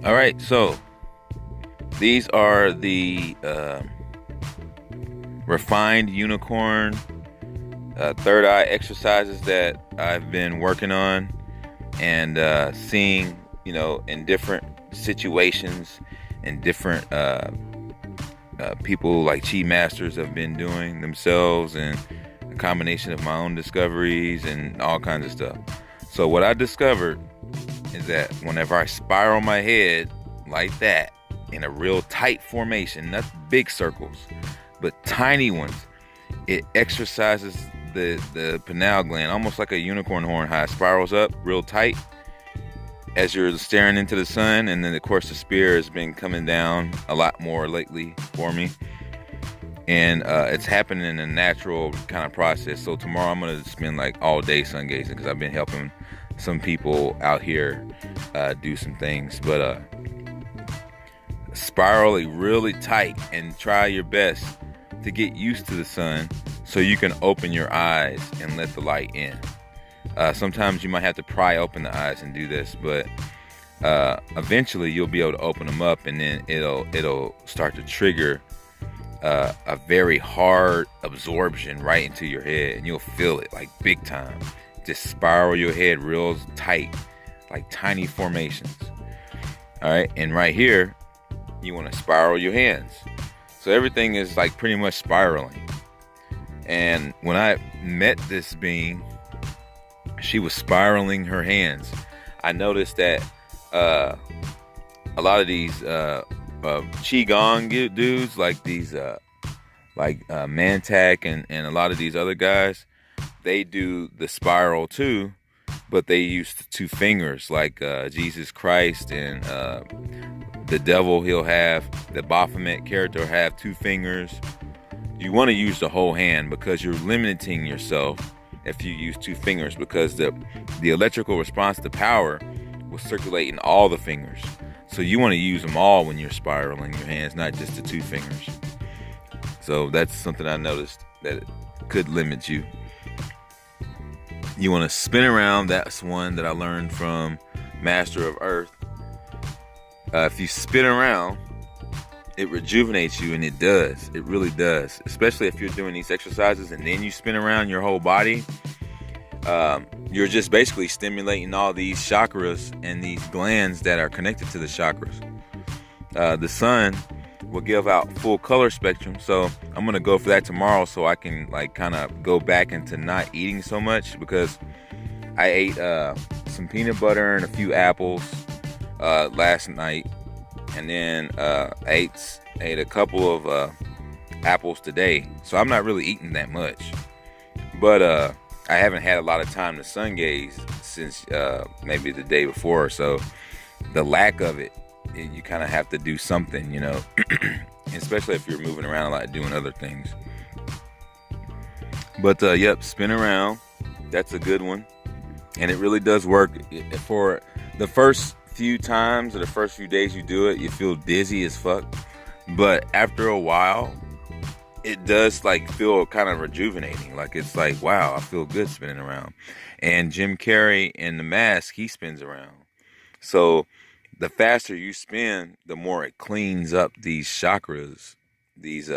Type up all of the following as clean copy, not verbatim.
All right, so these are the refined unicorn third eye exercises that I've been working on and seeing, in different situations and different people like chi masters have been doing themselves, and a combination of my own discoveries and all kinds of stuff. So what I discovered is that whenever I spiral my head like that in a real tight formation, not big circles, but tiny ones, it exercises the pineal gland, almost like a unicorn horn, how it spirals up real tight as you're staring into the sun. And then of course the spear has been coming down a lot more lately for me, and it's happening in a natural kind of process. So tomorrow I'm going to spend like all day sun gazing because I've been helping some people out here do some things. But spiral it really tight and try your best to get used to the sun so you can open your eyes and let the light in. Sometimes you might have to pry open the eyes and do this, but eventually you'll be able to open them up, and then it'll start to trigger a very hard absorption right into your head, and you'll feel it like big time. Just spiral your head real tight, like tiny formations. All right, and right here you want to spiral your hands, so everything is like pretty much spiraling. And when I met this being, she was spiraling her hands. I noticed that a lot of these qigong dudes, like these Mantak and a lot of these other guys, they do the spiral too, but they use two fingers, like Jesus Christ and the devil. He'll have the Baphomet character have two fingers. You want to use the whole hand because you're limiting yourself if you use two fingers, because the electrical response to power will circulate in all the fingers. So you want to use them all when you're spiraling your hands, not just the two fingers. So that's something I noticed that could limit you. You want to spin around. That's one that I learned from Master of Earth. If you spin around, it rejuvenates you, and it does. It really does. Especially if you're doing these exercises and then you spin around your whole body. You're just basically stimulating all these chakras and these glands that are connected to the chakras. The sun will give out full color spectrum, so I'm gonna go for that tomorrow, so I can like kind of go back into not eating so much, because I ate some peanut butter and a few apples last night, and then ate a couple of apples today. So I'm not really eating that much, but I haven't had a lot of time to sun gaze since maybe the day before or so. The lack of it, you kind of have to do something, especially if you're moving around a lot doing other things. But yep, spin around. That's a good one, and it really does work. For the first few times or the first few days you do it, you feel dizzy as fuck, but after a while it does like feel kind of rejuvenating. Like it's like, wow, I feel good spinning around. And Jim Carrey in The Mask, he spins around. So the faster you spin, the more it cleans up these chakras, these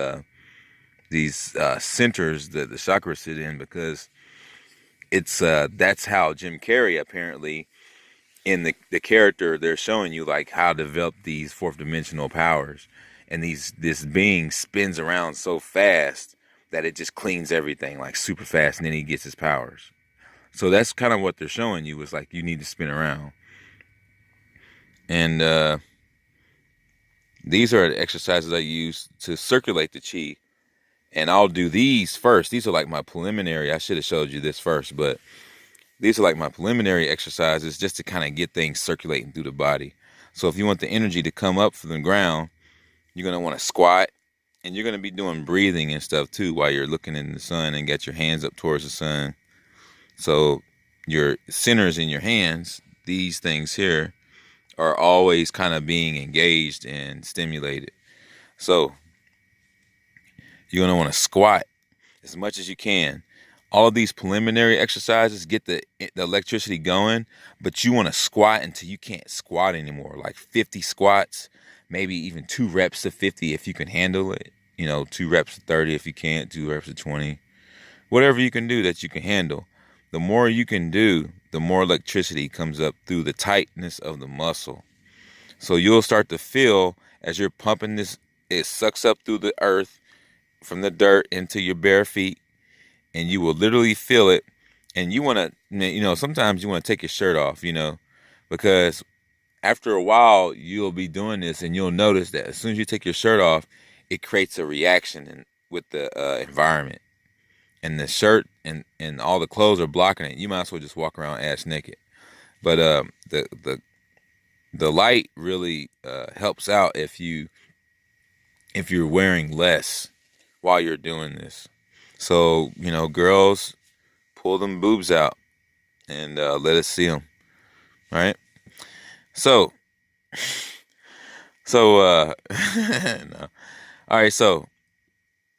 centers that the chakras sit in, because it's that's how Jim Carrey apparently, in the character, they're showing you like how to develop these fourth dimensional powers, and this being spins around so fast that it just cleans everything like super fast, and then he gets his powers. So that's kind of what they're showing you, is like you need to spin around. And these are the exercises I use to circulate the chi, and I'll do these first. These are like my preliminary. I should have showed you this first, but these are like my preliminary exercises just to kind of get things circulating through the body. So if you want the energy to come up from the ground, you're going to want to squat, and you're going to be doing breathing and stuff too while you're looking in the sun, and get your hands up towards the sun. So your centers in your hands, these things here, are always kind of being engaged and stimulated. So you're going to want to squat as much as you can. all of these preliminary exercises get the electricity going, but you want to squat until you can't squat anymore, like 50 squats, maybe even 2 reps of 50 if you can handle it. 2 reps of 30 if you can't, 2 reps of 20. Whatever you can do that you can handle. The more you can do, the more electricity comes up through the tightness of the muscle. So you'll start to feel as you're pumping this, it sucks up through the earth from the dirt into your bare feet, and you will literally feel it. And you want to, sometimes you want to take your shirt off, because after a while you'll be doing this and you'll notice that as soon as you take your shirt off, it creates a reaction with the environment. And the shirt and all the clothes are blocking it. You might as well just walk around ass naked. But the light really helps out if you're wearing less while you're doing this. So girls, pull them boobs out and let us see them. All right. So no. All right. So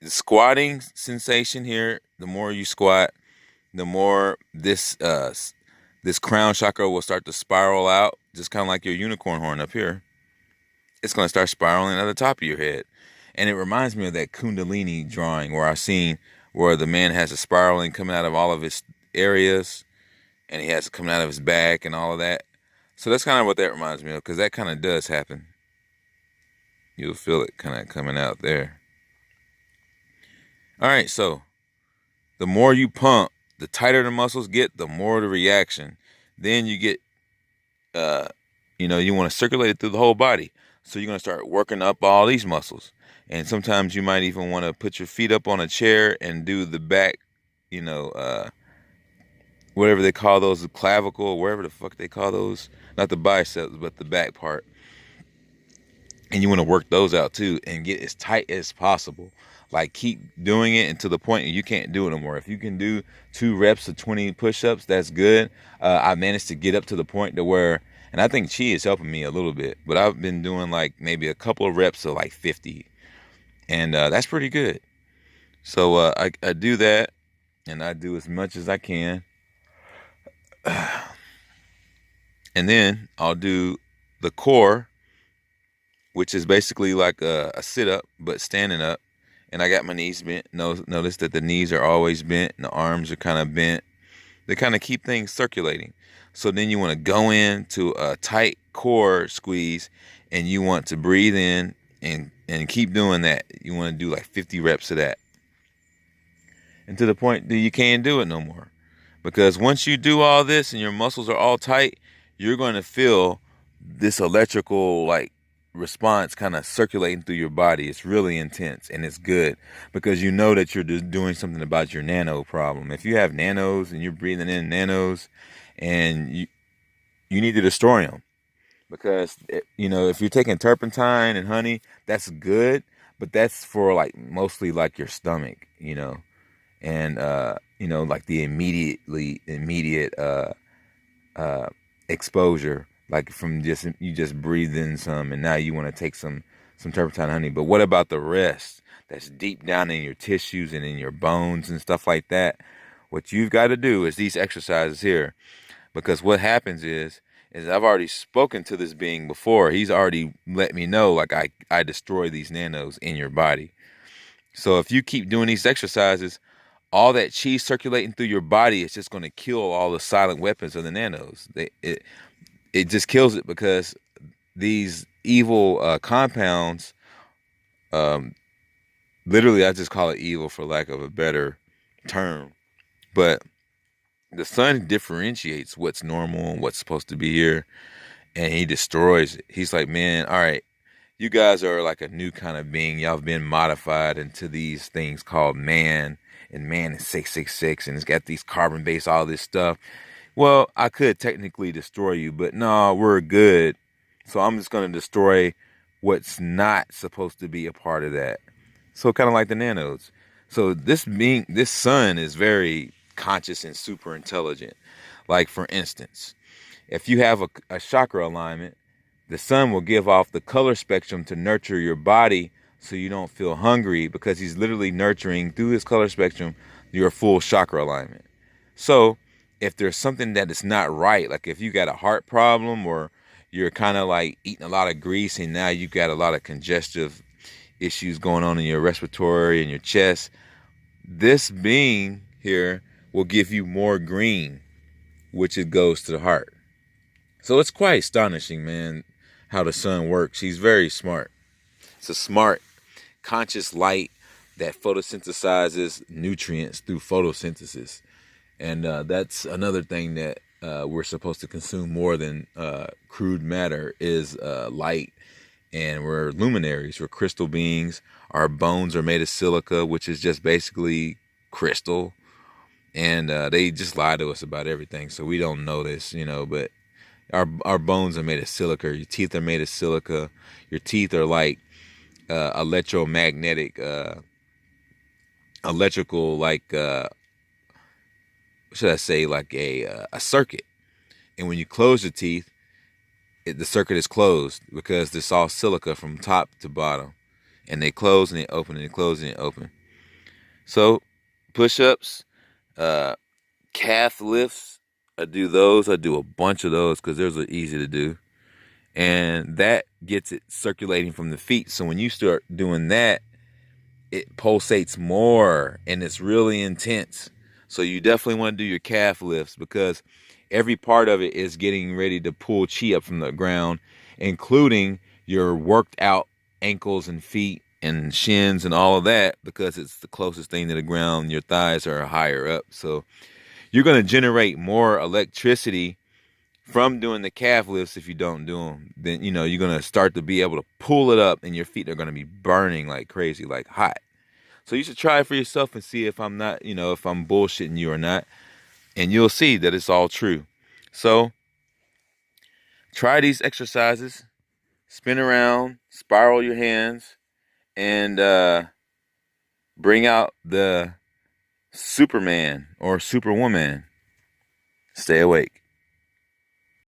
the squatting sensation here, the more you squat, the more this crown chakra will start to spiral out, just kind of like your unicorn horn up here. It's going to start spiraling at the top of your head. And it reminds me of that Kundalini drawing where I've seen where the man has a spiraling coming out of all of his areas, and he has it coming out of his back and all of that. So that's kind of what that reminds me of, because that kind of does happen. You'll feel it kind of coming out there. All right, so the more you pump, the tighter the muscles get, the more the reaction. Then you get, you want to circulate it through the whole body. So you're going to start working up all these muscles. And sometimes you might even want to put your feet up on a chair and do the back, whatever they call those, the clavicle, wherever the fuck they call those. Not the biceps, but the back part. And you want to work those out too and get as tight as possible. Like, keep doing it until the point you can't do it no more. If you can do 2 reps of 20 push-ups, that's good. I managed to get up to the point to where, and I think Chi is helping me a little bit, but I've been doing like maybe a couple of reps of like 50. And that's pretty good. So I do that, and I do as much as I can. And then I'll do the core, which is basically like a sit-up, but standing up. And I got my knees bent. Notice that the knees are always bent and the arms are kind of bent. They kind of keep things circulating. So then you want to go into a tight core squeeze, and you want to breathe in and keep doing that. You want to do like 50 reps of that. And to the point that you can't do it no more. Because once you do all this and your muscles are all tight, you're going to feel this electrical response kind of circulating through your body. It's really intense, and it's good because you know that you're just doing something about your nano problem. If you have nanos and you're breathing in nanos, and you need to destroy them, because if you're taking turpentine and honey, that's good, but that's for mostly your stomach, and like the immediate exposure. Like from you just breathe in some, and now you want to take some turpentine honey. But what about the rest that's deep down in your tissues and in your bones and stuff like that? What you've got to do is these exercises here. Because what happens is I've already spoken to this being before. He's already let me know, I destroy these nanos in your body. So if you keep doing these exercises, all that chi circulating through your body is just going to kill all the silent weapons of the nanos. It just kills it, because these evil compounds, literally I just call it evil for lack of a better term, but the sun differentiates what's normal and what's supposed to be here, and he destroys it. He's like, man, all right, you guys are like a new kind of being. Y'all have been modified into these things called man, and man is 666, and it's got these carbon-based, all this stuff. Well, I could technically destroy you, but no, we're good. So I'm just going to destroy what's not supposed to be a part of that. So kind of like the nanos. So this sun is very conscious and super intelligent. Like, for instance, if you have a chakra alignment, the sun will give off the color spectrum to nurture your body so you don't feel hungry, because he's literally nurturing through his color spectrum your full chakra alignment. So if there's something that is not right, like if you got a heart problem or you're kind of like eating a lot of grease and now you got a lot of congestive issues going on in your respiratory and your chest, this being here will give you more green, which it goes to the heart. So it's quite astonishing, man, how the sun works. He's very smart. It's a smart, conscious light that photosynthesizes nutrients through photosynthesis. And that's another thing that we're supposed to consume more than crude matter is light. And we're luminaries. We're crystal beings. Our bones are made of silica, which is just basically crystal. And they just lie to us about everything, so we don't know this, but our bones are made of silica. Your teeth are made of silica. Your teeth are like electromagnetic, electrical, like should I say, like a circuit. And when you close your teeth, the circuit is closed because it's all silica from top to bottom, and they close and they open and they close and they open. So, push-ups, calf lifts. I do those. I do a bunch of those because those are easy to do. And that gets it circulating from the feet. So when you start doing that, it pulsates more and it's really intense. So you definitely want to do your calf lifts because every part of it is getting ready to pull chi up from the ground, including your worked out ankles and feet and shins and all of that, because it's the closest thing to the ground. Your thighs are higher up. So you're going to generate more electricity from doing the calf lifts. If you don't do them, then you're going to start to be able to pull it up and your feet are going to be burning like crazy, like hot. So you should try it for yourself and see if I'm not, if I'm bullshitting you or not. And you'll see that it's all true. So try these exercises, spin around, spiral your hands, and bring out the Superman or Superwoman. Stay awake.